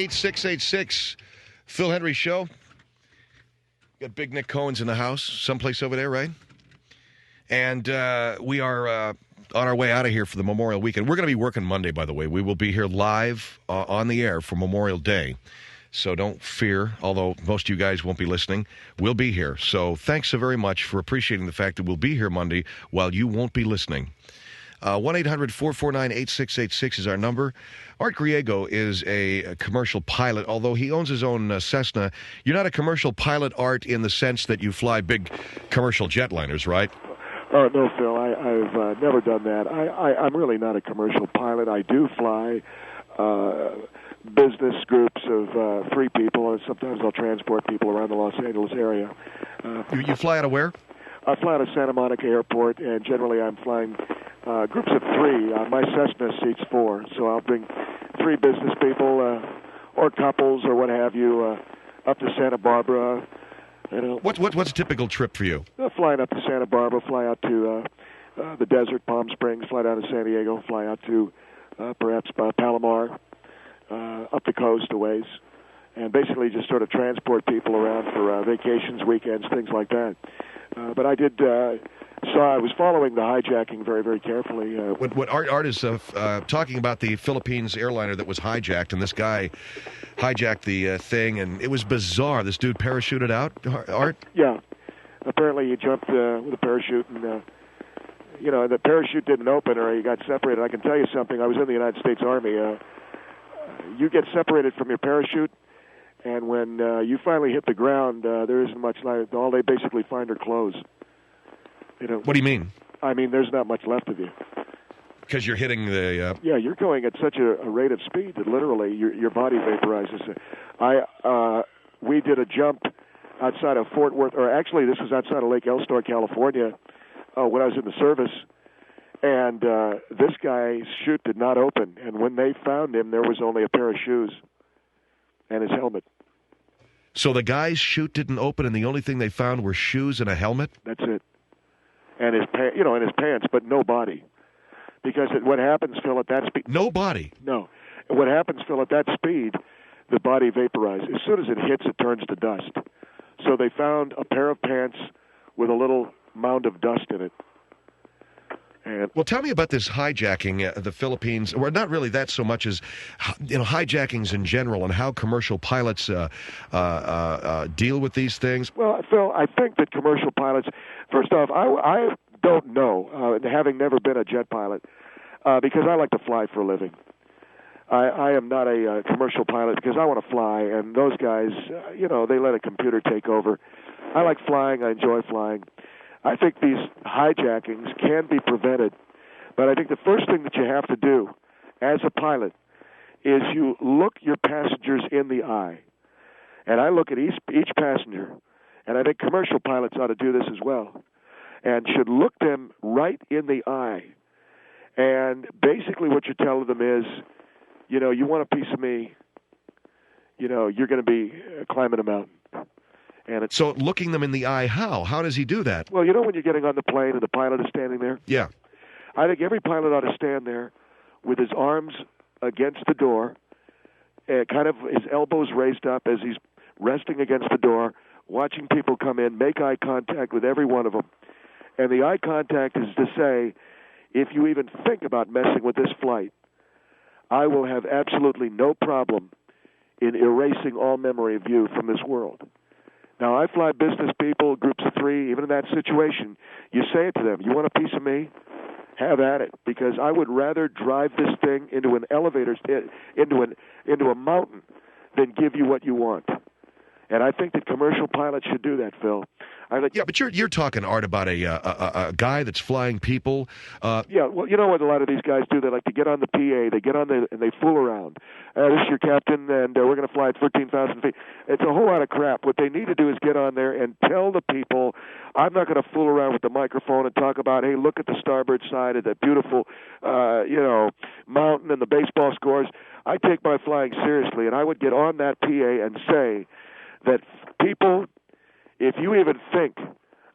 8686, Phil Hendrie Show. Got Big Nick Cohen's in the house, someplace over there, right? And we are on our way out of here for the Memorial Weekend. We're going to be working Monday, by the way. We will be here live on the air for Memorial Day. So don't fear, although most of you guys won't be listening. We'll be here. So thanks so very much for appreciating the fact that we'll be here Monday while you won't be listening. 1-800-449-8686 is our number. Art Griego is a commercial pilot, although he owns his own Cessna. You're not a commercial pilot, Art, in the sense that you fly big commercial jetliners, right? Oh, no, Phil. I've never done that. I'm really not a commercial pilot. I do fly business groups of 3 people, and sometimes I'll transport people around the Los Angeles area. You fly out of where? I fly out of Santa Monica Airport, and generally I'm flying groups of 3. My Cessna seats 4, so I'll bring 3 business people or couples or what have you up to Santa Barbara. You know, what's a typical trip for you? Flying up to Santa Barbara, fly out to the desert, Palm Springs, fly down to San Diego, fly out to perhaps Palomar, up the coast a ways, and basically just sort of transport people around for vacations, weekends, things like that. But I did I was following the hijacking very, very carefully. What Art is talking about the Philippines airliner that was hijacked, and this guy hijacked the thing, and it was bizarre. This dude parachuted out, Art? Yeah. Apparently he jumped with a parachute, and, the parachute didn't open or he got separated. I can tell you something. I was in the United States Army. You get separated from your parachute, and when you finally hit the ground, there isn't much left. All they basically find are clothes. What do you mean? I mean, there's not much left of you. Because you're hitting the... Yeah, you're going at such a rate of speed that literally your body vaporizes. We did a jump outside of Fort Worth, or actually this was outside of Lake Elsinore, California, when I was in the service. And this guy's chute did not open. And when they found him, there was only a pair of shoes and his helmet. So the guy's chute didn't open, and the only thing they found were shoes and a helmet? That's it. And his pants, but no body. Because what happens, Phil, at that speed... No body? No. What happens, Phil, at that speed, the body vaporizes. As soon as it hits, it turns to dust. So they found a pair of pants with a little mound of dust in it. Well, tell me about this hijacking, the Philippines, or not really that so much as, hijackings in general and how commercial pilots deal with these things. Well, Phil, I think that commercial pilots, first off, I don't know, having never been a jet pilot, because I like to fly for a living. I am not a commercial pilot because I want to fly, and those guys, they let a computer take over. I like flying. I enjoy flying. I think these hijackings can be prevented, but I think the first thing that you have to do as a pilot is you look your passengers in the eye. And I look at each passenger, and I think commercial pilots ought to do this as well, and should look them right in the eye. And basically what you're telling them is, you want a piece of me, you're going to be climbing a mountain. So looking them in the eye, how? How does he do that? Well, when you're getting on the plane and the pilot is standing there? Yeah. I think every pilot ought to stand there with his arms against the door, kind of his elbows raised up as he's resting against the door, watching people come in, make eye contact with every one of them. And the eye contact is to say, if you even think about messing with this flight, I will have absolutely no problem in erasing all memory of you from this world. Now, I fly business people, groups of 3, even in that situation. You say it to them, you want a piece of me? Have at it, because I would rather drive this thing into an elevator, into a mountain, than give you what you want. And I think that commercial pilots should do that, Phil. Yeah, but you're talking, Art, about a guy that's flying people. Yeah, well, you know what a lot of these guys do? They like to get on the PA, they get on and they fool around. This is your captain, and we're going to fly at 13,000 feet. It's a whole lot of crap. What they need to do is get on there and tell the people, I'm not going to fool around with the microphone and talk about, hey, look at the starboard side of that beautiful, mountain and the baseball scores. I take my flying seriously, and I would get on that PA and say that people, if you even think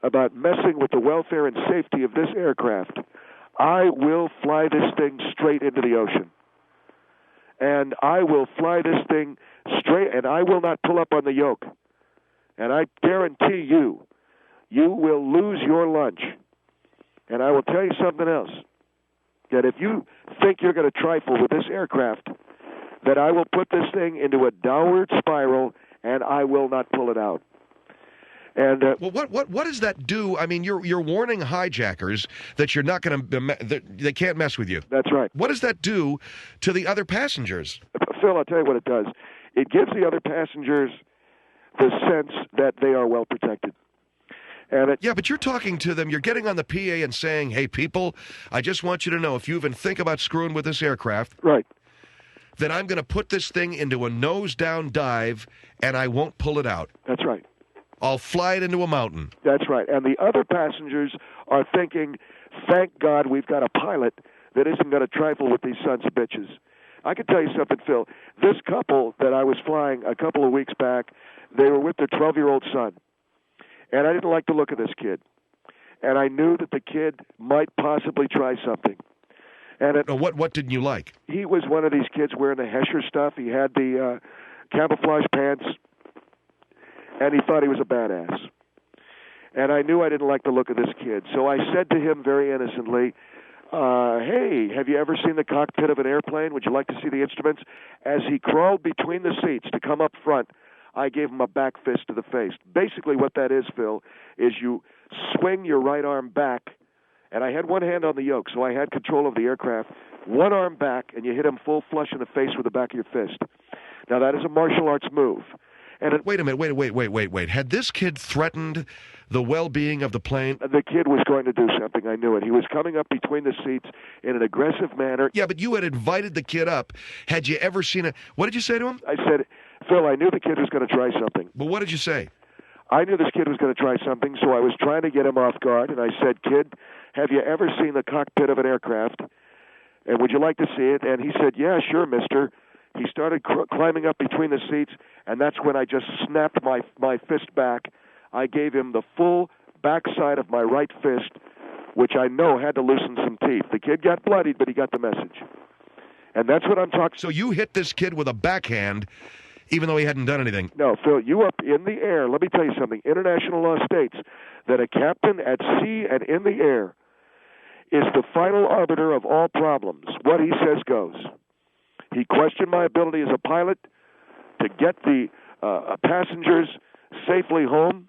about messing with the welfare and safety of this aircraft, I will fly this thing straight into the ocean. And I will fly this thing straight, and I will not pull up on the yoke. And I guarantee you, you will lose your lunch. And I will tell you something else, that if you think you're going to trifle with this aircraft, that I will put this thing into a downward spiral, and I will not pull it out. And well, what does that do? I mean, you're warning hijackers that you're not going to, they can't mess with you. That's right. What does that do to the other passengers? Phil, I'll tell you what it does. It gives the other passengers the sense that they are well protected. And yeah, but you're talking to them. You're getting on the PA and saying, "Hey, people, I just want you to know if you even think about screwing with this aircraft, right, then I'm going to put this thing into a nose-down dive, and I won't pull it out." That's right. I'll fly it into a mountain. That's right. And the other passengers are thinking, thank God we've got a pilot that isn't going to trifle with these sons of bitches. I can tell you something, Phil. This couple that I was flying a couple of weeks back, they were with their 12-year-old son. And I didn't like the look of this kid. And I knew that the kid might possibly try something. And what didn't you like? He was one of these kids wearing the Hesher stuff. He had the camouflage pants. And he thought he was a badass. And I knew I didn't like the look of this kid. So I said to him very innocently, hey, have you ever seen the cockpit of an airplane? Would you like to see the instruments? As he crawled between the seats to come up front, I gave him a back fist to the face. Basically what that is, Phil, is you swing your right arm back, and I had one hand on the yoke, so I had control of the aircraft, one arm back, and you hit him full flush in the face with the back of your fist. Now, that is a martial arts move. And wait a minute, wait. Had this kid threatened the well-being of the plane? The kid was going to do something. I knew it. He was coming up between the seats in an aggressive manner. Yeah, but you had invited the kid up. Had you ever seen it? What did you say to him? I said, Phil, I knew the kid was going to try something. But what did you say? I knew this kid was going to try something, so I was trying to get him off guard, and I said, kid, have you ever seen the cockpit of an aircraft? And would you like to see it? And he said, yeah, sure, mister. He started climbing up between the seats, and that's when I just snapped my fist back. I gave him the full backside of my right fist, which I know had to loosen some teeth. The kid got bloodied, but he got the message. And that's what I'm talking. So you hit this kid with a backhand, even though he hadn't done anything? No, Phil, you up in the air. Let me tell you something. International law states that a captain at sea and in the air is the final arbiter of all problems. What he says goes. He questioned my ability as a pilot to get the passengers safely home,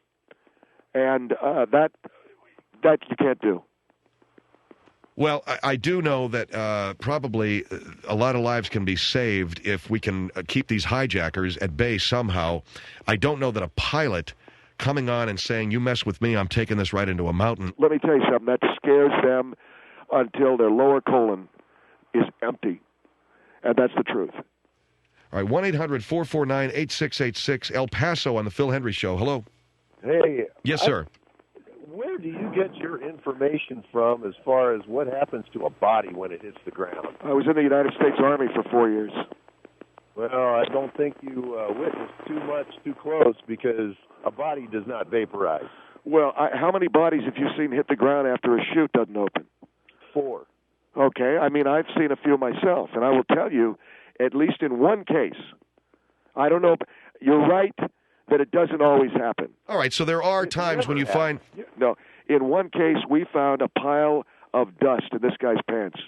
and that you can't do. Well, I do know that probably a lot of lives can be saved if we can keep these hijackers at bay somehow. I don't know that a pilot coming on and saying, you mess with me, I'm taking this right into a mountain. Let me tell you something. That scares them until their lower colon is empty. And that's the truth. All right, 1-800-449-8686, El Paso on the Phil Hendrie Show. Hello. Hey. Yes, sir. Where do you get your information from as far as what happens to a body when it hits the ground? I was in the United States Army for 4 years. Well, I don't think you witnessed too much too close because a body does not vaporize. Well, how many bodies have you seen hit the ground after a chute doesn't open? 4. Okay, I mean, I've seen a few myself, and I will tell you, at least in one case, I don't know, you're right that it doesn't always happen. All right, so there are times when you find... No, in one case, we found a pile of dust in this guy's pants.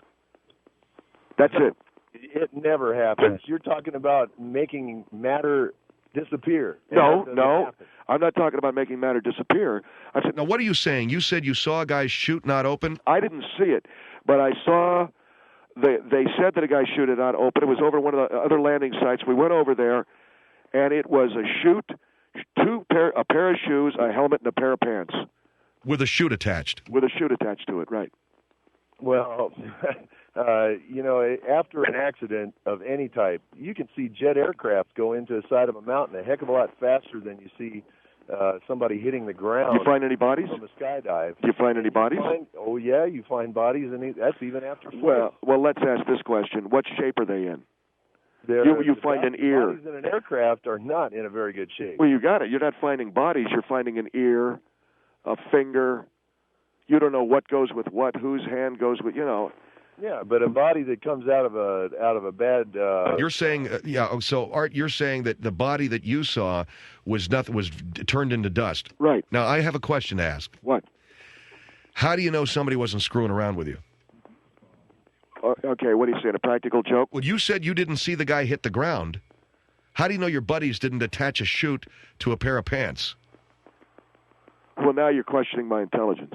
That's it. It never happens. You're talking about making matter disappear. No, I'm not talking about making matter disappear. I said, now, what are you saying? You said you saw a guy's chute not open? I didn't see it, but I saw, they said that a guy's chute had not open. It was over one of the other landing sites. We went over there, and it was a chute, a pair of shoes, a helmet, and a pair of pants. With a chute attached? With a chute attached to it, right. Well, after an accident of any type, you can see jet aircraft go into the side of a mountain a heck of a lot faster than you see somebody hitting the ground. You find any bodies? From a skydive. Do you find any bodies? You find bodies, and that's even after flight. Well, let's ask this question. What shape are they in? You find an ear. Bodies in an aircraft are not in a very good shape. Well, you got it. You're not finding bodies. You're finding an ear, a finger. You don't know what goes with what, whose hand goes with, Yeah, but a body that comes out of a bad. You're saying, So Art, you're saying that the body that you saw was turned into dust. Right. Now I have a question to ask. What? How do you know somebody wasn't screwing around with you? Okay, what are you saying? A practical joke? Well, you said you didn't see the guy hit the ground. How do you know your buddies didn't attach a chute to a pair of pants? Well, now you're questioning my intelligence.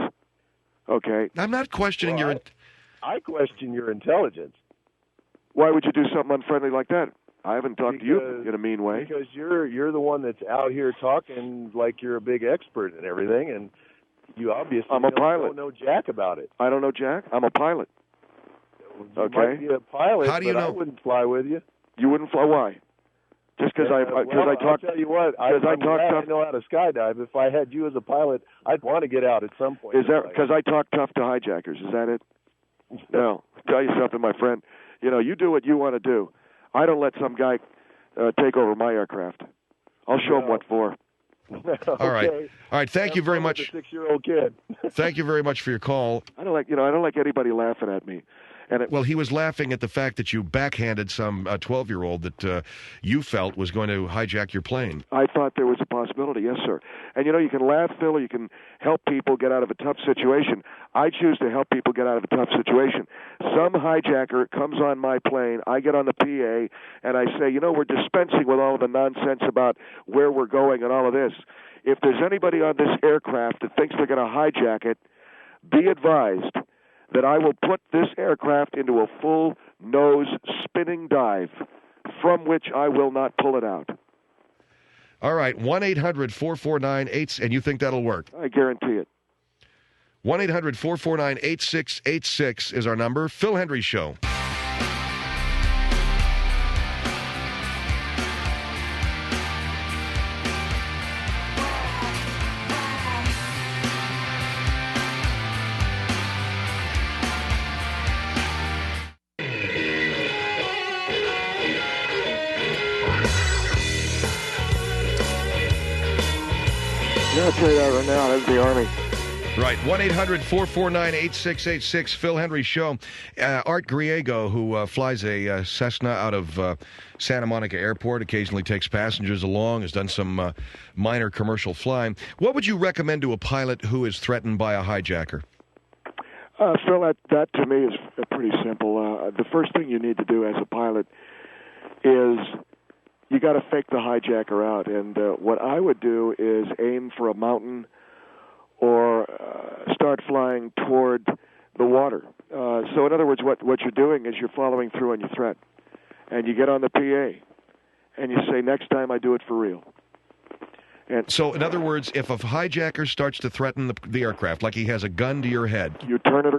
Okay. I'm not questioning your. I question your intelligence. Why would you do something unfriendly like that? I haven't talked to you in a mean way. Because you're the one that's out here talking like you're a big expert and everything, and you obviously don't know jack about it. I don't know jack. I'm a pilot. You might be a pilot, How do you know? I wouldn't fly with you. You wouldn't fly? Why? Just because I talk. I'll tell you what. I know how to skydive. If I had you as a pilot, I'd want to get out at some point. Is that because I talk tough to hijackers? Is that it? No. Tell you something, my friend. You do what you want to do. I don't let some guy take over my aircraft. I'll show him what for. Okay. All right. Thank you very much. A 6-year-old kid. Thank you very much for your call. I don't like anybody laughing at me. Well, he was laughing at the fact that you backhanded some 12-year-old that you felt was going to hijack your plane. I thought there was a possibility, yes, sir. And, you can laugh, Phil, or you can help people get out of a tough situation. I choose to help people get out of a tough situation. Some hijacker comes on my plane, I get on the PA, and I say, we're dispensing with all of the nonsense about where we're going and all of this. If there's anybody on this aircraft that thinks they're going to hijack it, be advised that I will put this aircraft into a full nose spinning dive from which I will not pull it out. All right, 1-800-449-8, and you think that'll work? I guarantee it. 1-800-449-8686 is our number. Phil Hendrie Show. I'll tell you that right now. That's the Army. Right. 1-800-449-8686, Phil Hendrie Show. Art Griego, who flies a Cessna out of Santa Monica Airport, occasionally takes passengers along, has done some minor commercial flying. What would you recommend to a pilot who is threatened by a hijacker? Phil, that to me is pretty simple. The first thing you need to do as a pilot is you got to fake the hijacker out. And what I would do is aim for a mountain or start flying toward the water. So in other words, what you're doing is you're following through on your threat. And you get on the PA and you say, next time I do it for real. And so in other words, if a hijacker starts to threaten the aircraft, like he has a gun to your head, you turn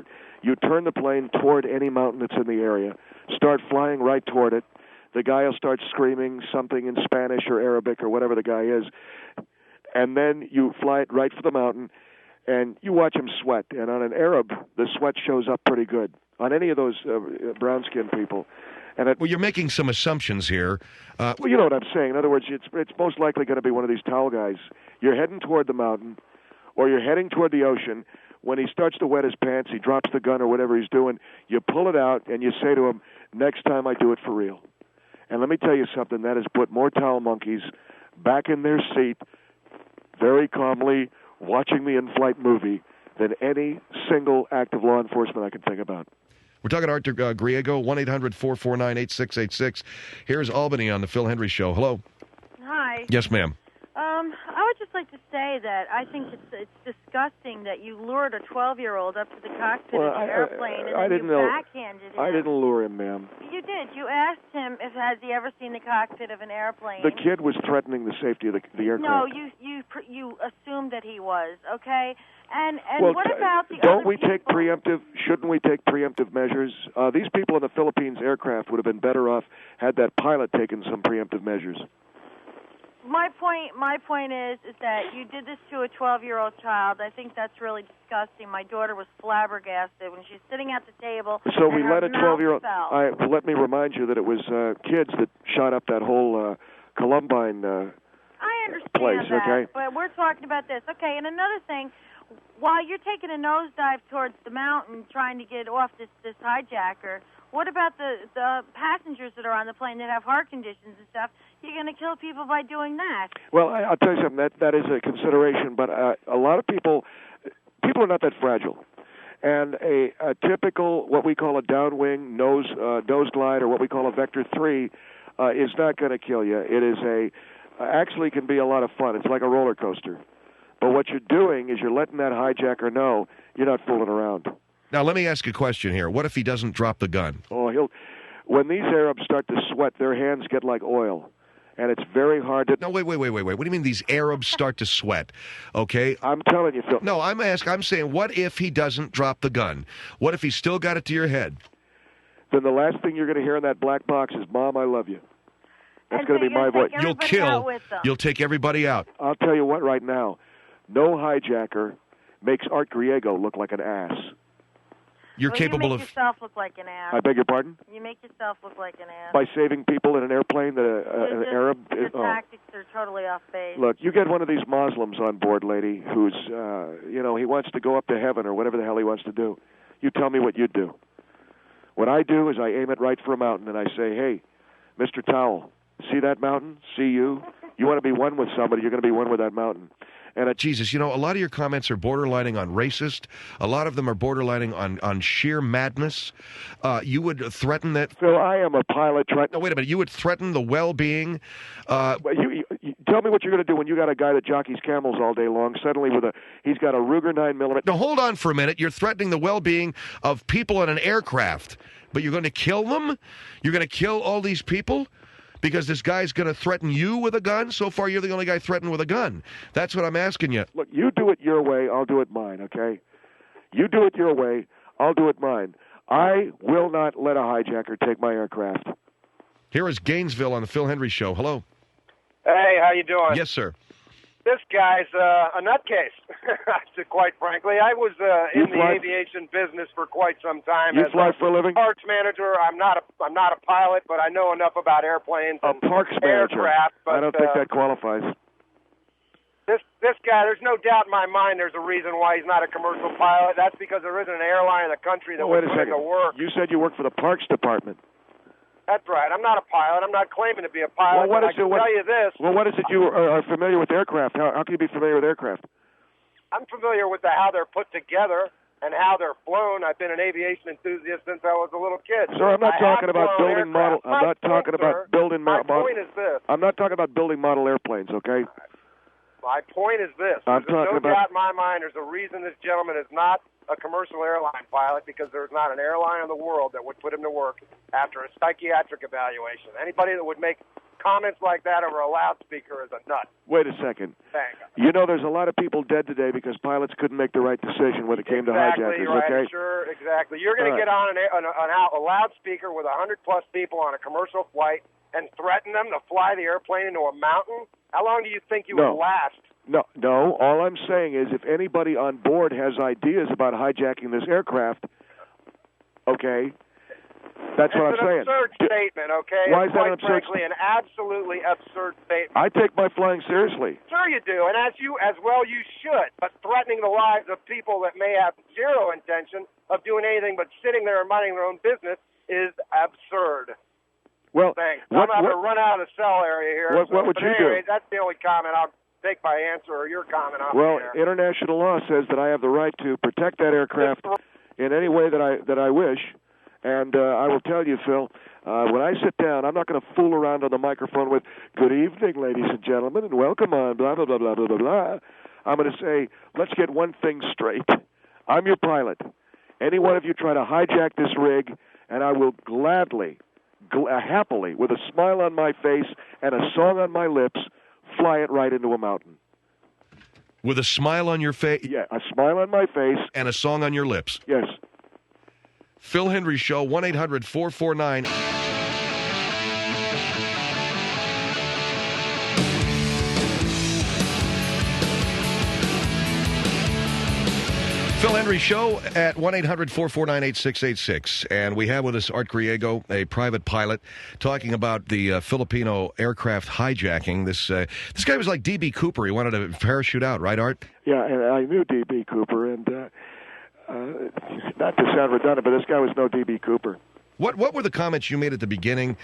the plane toward any mountain that's in the area, start flying right toward it. The guy will start screaming something in Spanish or Arabic or whatever the guy is, and then you fly it right for the mountain, and you watch him sweat. And on an Arab, the sweat shows up pretty good. On any of those brown-skinned people. Well, you're making some assumptions here. Well, you know what I'm saying. In other words, it's most likely going to be one of these towel guys. You're heading toward the mountain, or you're heading toward the ocean. When he starts to wet his pants, he drops the gun or whatever he's doing. You pull it out, and you say to him, next time I do it for real. And let me tell you something, that has put more towel monkeys back in their seat, very calmly, watching the in-flight movie than any single act of law enforcement I can think about. We're talking to Art Griego, 1-800-449-8686. Here's Albany on the Phil Hendrie Show. Hello. Hi. Yes, ma'am. I would just like to say that I think it's disgusting that you lured a 12-year-old up to the cockpit of the airplane and then you backhanded him. I didn't lure him, ma'am. You did. You asked him if has he ever seen the cockpit of an airplane. The kid was threatening the safety of the aircraft. No, you assumed that he was, okay? And well, what about the don't other we people? Shouldn't we take preemptive measures? These people in the Philippines aircraft would have been better off had that pilot taken some preemptive measures. My point is that you did this to a 12-year-old child. I think that's really disgusting. My daughter was flabbergasted when she's sitting at the table. So we let a 12-year-old. Let me remind you that it was kids that shot up that whole Columbine. I understand place, that, okay? but we're talking about this. Okay, and another thing, while you're taking a nosedive towards the mountain trying to get off this hijacker, what about the passengers that are on the plane that have heart conditions and stuff? You're going to kill people by doing that. Well, I'll tell you something. That is a consideration, but a lot of people are not that fragile. And a typical, what we call a downwing nose glide, or what we call a Vector 3, is not going to kill you. It is actually can be a lot of fun. It's like a roller coaster. But what you're doing is you're letting that hijacker know you're not fooling around. Now, let me ask a question here. What if he doesn't drop the gun? Oh, when these Arabs start to sweat, their hands get like oil. And it's very hard to... No, wait. What do you mean these Arabs start to sweat? Okay? I'm telling you, Phil. No, I'm saying, what if he doesn't drop the gun? What if he's still got it to your head? Then the last thing you're going to hear in that black box is, Mom, I love you. That's going to be my voice. You'll take everybody out. I'll tell you what right now. No hijacker makes Art Griego look like an ass. You're capable you of... make yourself look like an ass. I beg your pardon? You make yourself look like an ass. By saving people in an airplane that an Arab... Your tactics are totally off base. Look, you get one of these Muslims on board, lady, who's, he wants to go up to heaven or whatever the hell he wants to do. You tell me what you do. What I do is I aim it right for a mountain, and I say, hey, Mr. Towel, see that mountain? See you? You want to be one with somebody, you're going to be one with that mountain. And Jesus, a lot of your comments are borderlining on racist. A lot of them are borderlining on sheer madness. You would threaten that... Phil, I am a pilot trying... No, wait a minute. You would threaten the well-being... You tell me what you're going to do when you got a guy that jockeys camels all day long, suddenly he's got a Ruger 9mm... No, hold on for a minute. You're threatening the well-being of people in an aircraft, but you're going to kill them? You're going to kill all these people? Because this guy's going to threaten you with a gun? So far, you're the only guy threatened with a gun. That's what I'm asking you. Look, you do it your way, I'll do it mine, okay? You do it your way, I'll do it mine. I will not let a hijacker take my aircraft. Here is Gainesville on the Phil Hendrie Show. Hello. Hey, how you doing? Yes, sir. This guy's a nutcase, quite frankly. I was in the aviation business for quite some time. You fly for a living? Parks manager. I'm not a pilot, but I know enough about airplanes and parks manager. Aircraft. But, I don't think that qualifies. This guy, there's no doubt in my mind there's a reason why he's not a commercial pilot. That's because there isn't an airline in the country that would put in the work. You said you work for the Parks Department. That's right. I'm not a pilot. I'm not claiming to be a pilot. Well, I can tell you this. Well, what is it you are familiar with aircraft? How can you be familiar with aircraft? I'm familiar with how they're put together and how they're flown. I've been an aviation enthusiast since I was a little kid. Sir, I'm not talking about building model. I'm not talking about building model. My point is this. I'm not talking about building model airplanes, okay? My point is this. There's no doubt in my mind there's a reason this gentleman is not a commercial airline pilot, because there's not an airline in the world that would put him to work after a psychiatric evaluation. Anybody that would make comments like that over a loudspeaker is a nut. Wait a second. You know, there's a lot of people dead today because pilots couldn't make the right decision when it came to hijackers, right. okay? Sure, exactly. You're going to get on a loudspeaker with 100-plus people on a commercial flight and threaten them to fly the airplane into a mountain? How long do you think you would last? No. All I'm saying is if anybody on board has ideas about hijacking this aircraft, okay, that's what I'm saying. It's an absurd statement, okay? Why is that an absurd statement? An absolutely absurd statement. I take my flying seriously. Sure you do, and as well you should. But threatening the lives of people that may have zero intention of doing anything but sitting there and minding their own business is absurd. Well, thanks. I'm about to run out of the cell area here. What would you do? That's the only comment I'll take my answer or your comment on. Well, international law says that I have the right to protect that aircraft in any way that I wish. And I will tell you, Phil, when I sit down, I'm not going to fool around on the microphone with, good evening, ladies and gentlemen, and welcome on, blah, blah, blah, blah, blah, blah, blah. I'm going to say, let's get one thing straight. I'm your pilot. Any one of you try to hijack this rig, and I will gladly, happily, with a smile on my face and a song on my lips, fly it right into a mountain. With a smile on your face? Yeah, a smile on my face. And a song on your lips? Yes. Phil Hendrie Show, 1-800-449... Phil Hendrie Show at 1-800-449-8686. And we have with us Art Griego, a private pilot, talking about the Filipino aircraft hijacking. This guy was like D.B. Cooper. He wanted to parachute out, right, Art? Yeah, and I knew D.B. Cooper, and not to sound redundant, but this guy was no D.B. Cooper. What were the comments you made at the beginning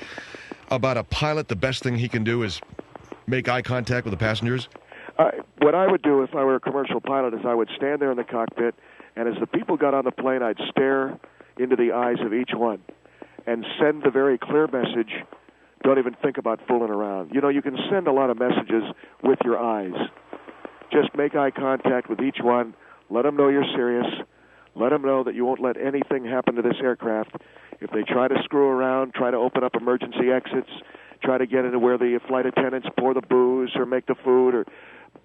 about a pilot? The best thing he can do is make eye contact with the passengers? What I would do if I were a commercial pilot is I would stand there in the cockpit, and as the people got on the plane, I'd stare into the eyes of each one and send the very clear message, don't even think about fooling around. You know, you can send a lot of messages with your eyes. Just make eye contact with each one. Let them know you're serious. Let them know that you won't let anything happen to this aircraft. If they try to screw around, try to open up emergency exits, try to get into where the flight attendants pour the booze or make the food, or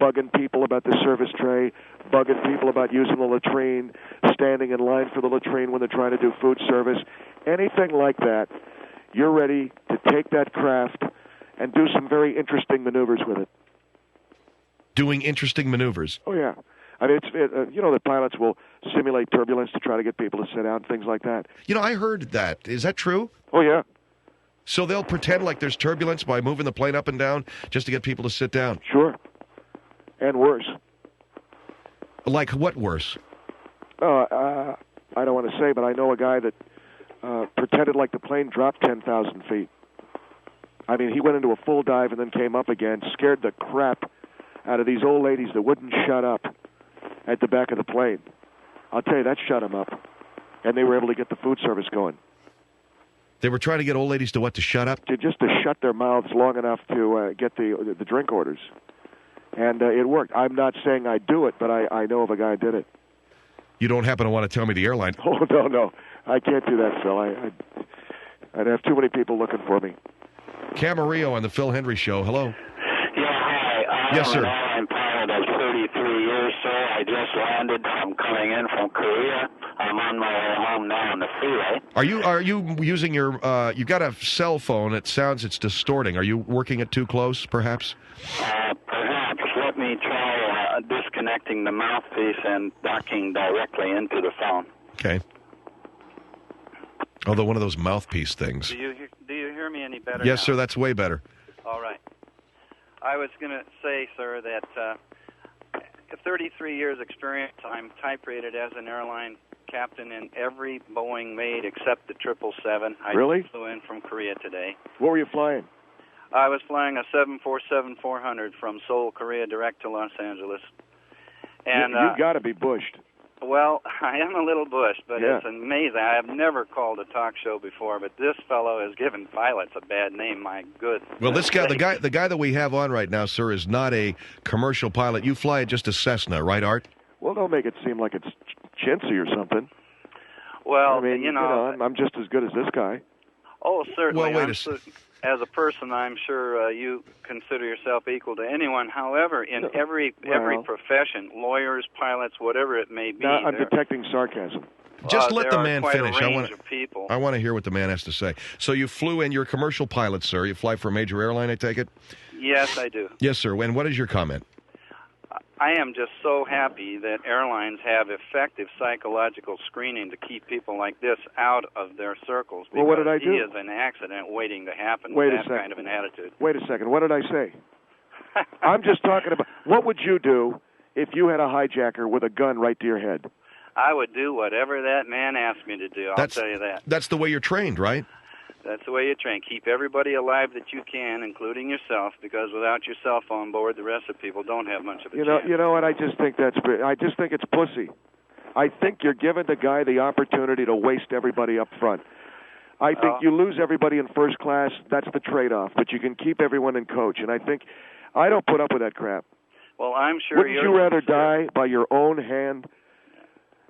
bugging people about the service tray, bugging people about using the latrine, standing in line for the latrine when they're trying to do food service, anything like that, you're ready to take that craft and do some very interesting maneuvers with it. Doing interesting maneuvers? Oh, yeah. I mean, you know, the pilots will simulate turbulence to try to get people to sit down, things like that. You know, I heard that. Is that true? Oh, yeah. So they'll pretend like there's turbulence by moving the plane up and down just to get people to sit down? Sure. And worse. Like what worse? I don't want to say, but I know a guy that pretended like the plane dropped 10,000 feet. I mean, he went into a full dive and then came up again, scared the crap out of these old ladies that wouldn't shut up at the back of the plane. I'll tell you, that shut them up. And they were able to get the food service going. They were trying to get old ladies to what, to shut up? Just to shut their mouths long enough to get the drink orders. And it worked. I'm not saying I do it, but I know of a guy who did it. You don't happen to want to tell me the airline? Oh, no. I can't do that, Phil. I'd have too many people looking for me. Camarillo on the Phil Hendrie Show. Hello. Yeah, hi. Yes, sir. I'm an pilot of 33 years, sir. I just landed. I'm coming in from Korea. I'm on my way home now on the freeway. Are you using your, you got a cell phone. It sounds it's distorting. Are you working it too close, perhaps? Perhaps. Let me try disconnecting the mouthpiece and docking directly into the phone. Okay. Although one of those mouthpiece things. Do you hear me any better Yes, now? sir, that's way better. All right. I was going to say, sir, that 33 years experience, I'm type rated as an airline captain in every Boeing made except the 777. Really? I flew in from Korea today. What were you flying? I was flying a 747-400 from Seoul, Korea, direct to Los Angeles. And you got to be bushed. Well, I am a little bushed, but yeah. It's amazing. I have never called a talk show before, but this fellow has given pilots a bad name. My good. Well, this guy, the guy that we have on right now, sir, is not a commercial pilot. You fly just a Cessna, right, Art? Well, don't make it seem like it's chintzy or something. Well, I mean, you know, I'm just as good as this guy. Oh, certainly. Well, wait a second. As a person, I'm sure you consider yourself equal to anyone. However, in every profession, lawyers, pilots, whatever it may be. Now, I'm detecting sarcasm. Just let the man quite finish. A range of people. I want to hear what the man has to say. So you flew in. You're a commercial pilot, sir. You fly for a major airline, I take it? Yes, I do. Yes, sir. And what is your comment? I am just so happy that airlines have effective psychological screening to keep people like this out of their circles. Well, what did I do? He is an accident waiting to happen Wait with a that second. kind of an attitude. Wait a second. What did I say? I'm just talking about, what would you do if you had a hijacker with a gun right to your head? I would do whatever that man asked me to do, I'll tell you that. That's the way you're trained, right? That's the way you train. Keep everybody alive that you can, including yourself, because without yourself on board, the rest of people don't have much of a chance. You know what? I just think it's pussy. I think you're giving the guy the opportunity to waste everybody up front. I think you lose everybody in first class. That's the trade-off. But you can keep everyone in coach. And I don't put up with that crap. Well, I'm sure Wouldn't you rather die by your own hand?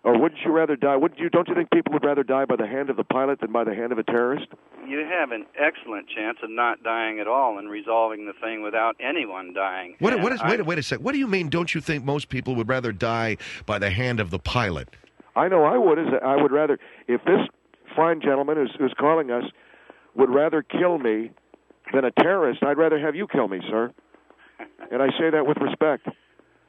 Or wouldn't you rather die? Don't you think people would rather die by the hand of the pilot than by the hand of a terrorist? You have an excellent chance of not dying at all and resolving the thing without anyone dying. Wait a sec. What do you mean, don't you think most people would rather die by the hand of the pilot? I know I would. I would rather, if this fine gentleman who's calling us would rather kill me than a terrorist, I'd rather have you kill me, sir. And I say that with respect.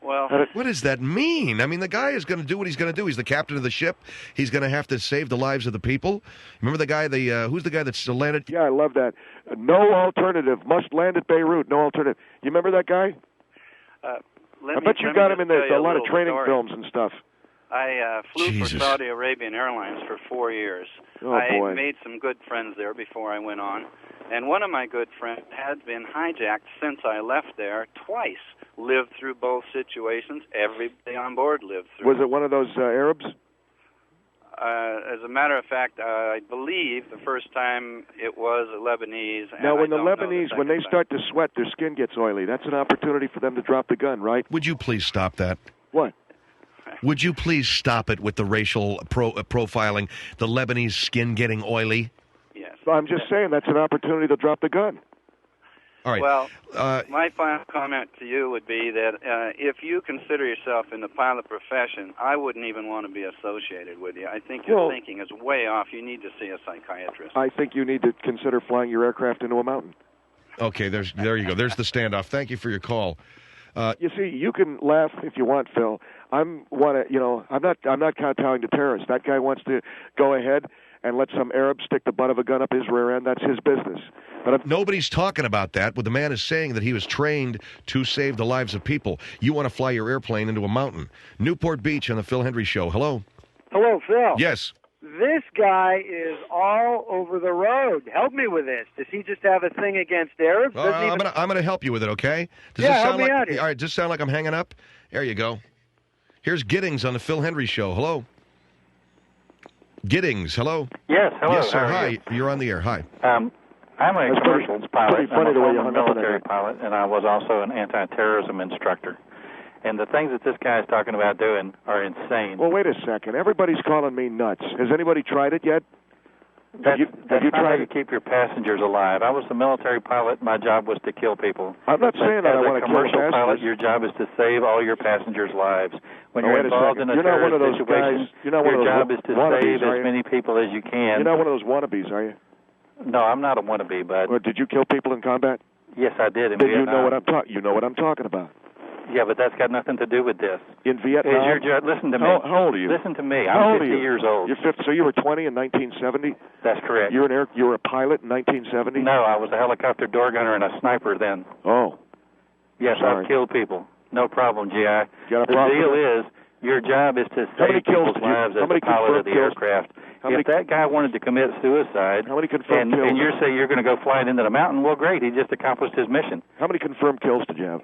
Well, what does that mean? I mean, the guy is going to do what he's going to do. He's the captain of the ship. He's going to have to save the lives of the people. Remember the guy, who's the guy that still landed? Yeah, I love that. No alternative. Must land at Beirut. No alternative. You remember that guy? I bet you got him in a lot of training films and stuff. I flew for Saudi Arabian Airlines for 4 years. Oh, I made some good friends there before I went on. And one of my good friends had been hijacked since I left there twice. Lived through both situations. Everybody on board lived through. Was it one of those Arabs? As a matter of fact, I believe the first time it was a Lebanese. Now, when the Lebanese, when they start to sweat, their skin gets oily. That's an opportunity for them to drop the gun, right? Would you please stop that? What? Would you please stop it with the racial profiling, the Lebanese skin getting oily? Yes. Well, I'm just saying that's an opportunity to drop the gun. All right. Well, my final comment to you would be that if you consider yourself in the pilot profession, I wouldn't even want to be associated with you. I think your thinking is way off. You need to see a psychiatrist. I think you need to consider flying your aircraft into a mountain. Okay, there you go. There's the standoff. Thank you for your call. You see, you can laugh if you want, Phil. I'm not kowtowing to terrorists. That guy wants to go ahead and let some Arab stick the butt of a gun up his rear end. That's his business. But nobody's talking about that. What the man is saying that he was trained to save the lives of people. You want to fly your airplane into a mountain. Newport Beach on the Phil Hendrie Show. Hello. Hello, Phil. Yes. This guy is all over the road. Help me with this. Does he just have a thing against Arabs? I'm going to help you with it, okay? Help me out here. All right, does this sound like I'm hanging up? There you go. Here's Giddings on the Phil Hendrie Show. Hello. Giddings, hello. Yes, hello. Yes, sir. Hi. You're on the air. Hi. I'm a commercial pilot. I'm a former military pilot, and I was also an anti-terrorism instructor. And the things that this guy is talking about doing are insane. Well, wait a second. Everybody's calling me nuts. Has anybody tried it yet? That's not how you keep your passengers alive. I was a military pilot. My job was to kill people. I'm not saying that I want to kill passengers. As a commercial pilot, your job is to save all your passengers' lives. When you're involved in a terrorist situation, your job is to save as many people as you can. You're not one of those wannabes, are you? No, I'm not a wannabe, bud. Well, did you kill people in combat? Yes, I did in Vietnam. You know what I'm talking about. Yeah, but that's got nothing to do with this. In Vietnam? Listen to me. How old are you? Listen to me. I'm 50 years old. You're 50, so you were 20 in 1970? That's correct. You were a pilot in 1970? No, I was a helicopter door gunner and a sniper then. Oh. Yes, I've killed people. No problem, GI. The deal is, your job is to save people's lives as a pilot of the aircraft. If that guy wanted to commit suicide, and you say you're going to go flying into the mountain, well, great. He just accomplished his mission. How many confirmed kills did you have?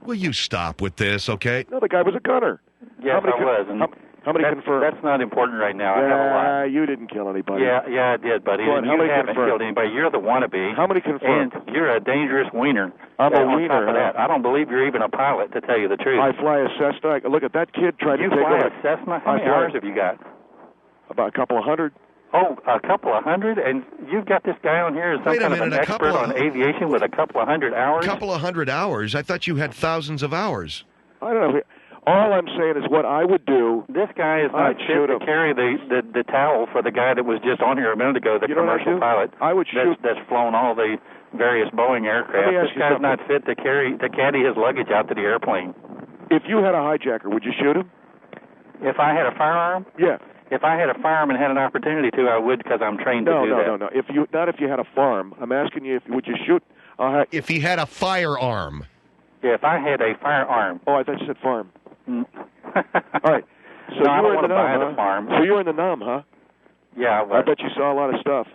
Will you stop with this, okay? No, the guy was a gunner. Yes, I was. And how many confirmed? That's not important right now. I have a lot. You didn't kill anybody. Yeah, I did, buddy. How many haven't killed anybody. You're the wannabe. How many confirmed? And you're a dangerous wiener. I'm a wiener. On top of that, I don't believe you're even a pilot, to tell you the truth. I fly a Cessna. Look at that kid tried to take over. You fly a Cessna? How many hours have you got? About a couple of hundred. Oh, a couple of hundred? And you've got this guy on here as some kind of an expert on aviation with a couple of hundred hours? A couple of hundred hours? I thought you had thousands of hours. I don't know. All I'm saying is what I would do. This guy is not fit to carry the towel for the guy that was just on here a minute ago, the commercial pilot. I would shoot. That's flown all the various Boeing aircraft. This guy's not fit to caddy his luggage out to the airplane. If you had a hijacker, would you shoot him? If I had a firearm? Yeah. If I had a farm and had an opportunity to, I would, because I'm trained to do that. No. Not if you had a farm. I'm asking you, would you shoot? If he had a firearm. Yeah, if I had a firearm. Oh, I thought you said farm. All right. So I don't want to buy the farm. So you were in the NOM, huh? Yeah, I was. I bet you saw a lot of stuff.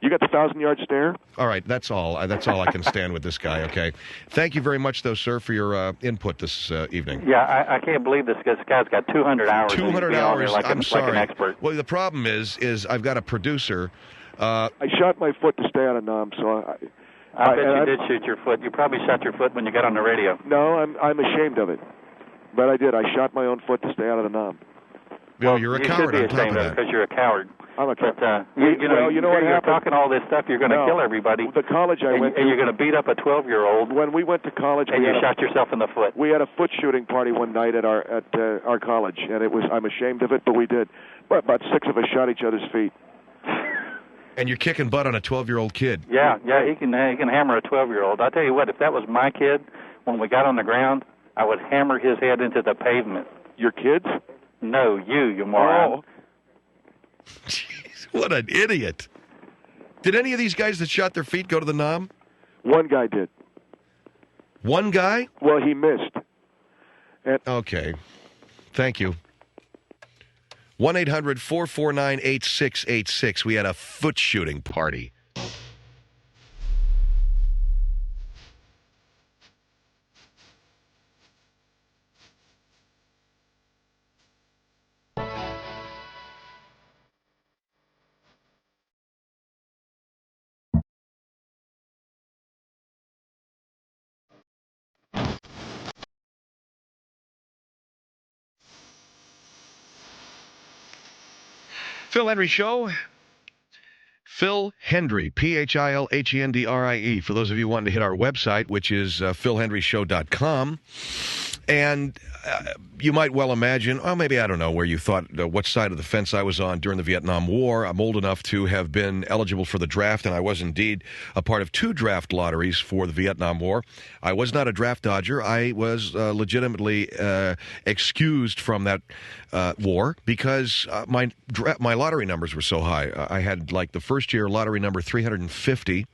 You got the 1,000-yard stare? All right, that's all. That's all I can stand with this guy, okay? Thank you very much, though, sir, for your input this evening. Yeah, I can't believe this guy's got 200 hours. 200 hours, I'm sorry. Like an expert. Well, the problem is I've got a producer. I shot my foot to stay out of NOM, so I bet you did shoot your foot. You probably shot your foot when you got on the radio. No, I'm ashamed of it. But I did. I shot my own foot to stay out of the NOM. Well, you're a coward on top of that. Because you're a coward. I'm a coward. But, you know what you're talking all this stuff, you're going to kill everybody. The college I went to. And you're going to beat up a 12-year-old. When we went to college. And you shot yourself in the foot. We had a foot shooting party one night at our college. And I'm ashamed of it, but we did. But about 6 of us shot each other's feet. And you're kicking butt on a 12-year-old kid. Yeah, he can hammer a 12-year-old. I tell you what, if that was my kid, when we got on the ground, I would hammer his head into the pavement. Your kids? No, you moron. Oh. Jeez, what an idiot. Did any of these guys that shot their feet go to the NOM? One guy did. One guy? Well, he missed. Okay. Thank you. 1-800-449-8686. We had a foot shooting party. Phil Hendrie Show. Phil Hendrie, Philhendrie, for those of you wanting to hit our website, which is philhendrieshow.com. And you might well imagine, maybe I don't know where you thought, what side of the fence I was on during the Vietnam War. I'm old enough to have been eligible for the draft, and I was indeed a part of 2 draft lotteries for the Vietnam War. I was not a draft dodger. I was legitimately excused from that war because my lottery numbers were so high. I had, like, the first year lottery number 350.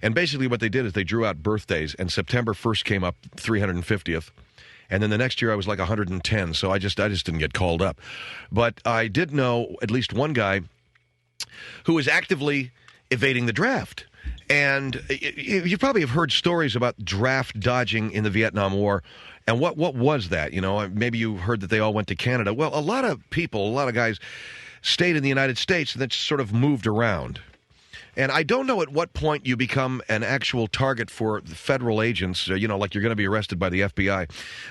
And basically what they did is they drew out birthdays, and September 1st came up 350th. And then the next year I was like 110, so I just didn't get called up. But I did know at least one guy who was actively evading the draft. And you probably have heard stories about draft dodging in the Vietnam War. And what was that? You know, maybe you heard that they all went to Canada. Well, a lot of guys stayed in the United States and then sort of moved around. And I don't know at what point you become an actual target for federal agents, like you're going to be arrested by the FBI.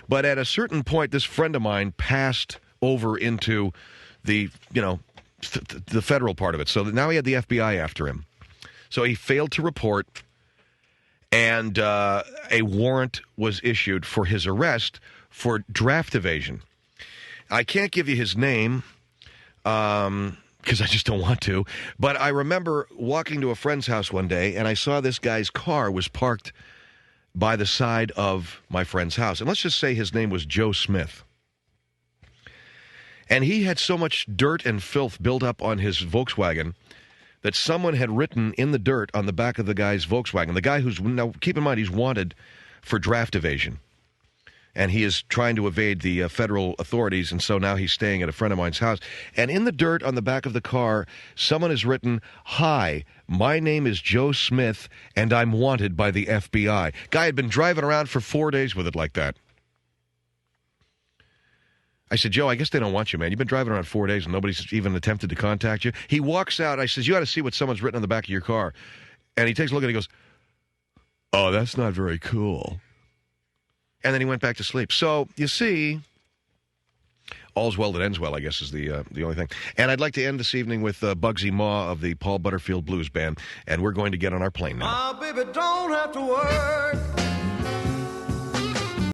But at a certain point, this friend of mine passed over into the, the federal part of it. So now he had the FBI after him. So he failed to report, and a warrant was issued for his arrest for draft evasion. I can't give you his name, because I just don't want to. But I remember walking to a friend's house one day, and I saw this guy's car was parked by the side of my friend's house. And let's just say his name was Joe Smith. And he had so much dirt and filth built up on his Volkswagen that someone had written in the dirt on the back of the guy's Volkswagen. The guy who's, now keep in mind, he's wanted for draft evasion. And he is trying to evade the federal authorities, and so now he's staying at a friend of mine's house. And in the dirt on the back of the car, someone has written, "Hi, my name is Joe Smith, and I'm wanted by the FBI." Guy had been driving around for 4 days with it like that. I said, "Joe, I guess they don't want you, man. You've been driving around 4 days, and nobody's even attempted to contact you." He walks out. I says, "You ought to see what someone's written on the back of your car." And he takes a look, and he goes, "Oh, that's not very cool." And then he went back to sleep. So, you see, all's well that ends well, I guess, is the only thing. And I'd like to end this evening with Bugsy Maw of the Paul Butterfield Blues Band. And we're going to get on our plane now. My baby don't have to work.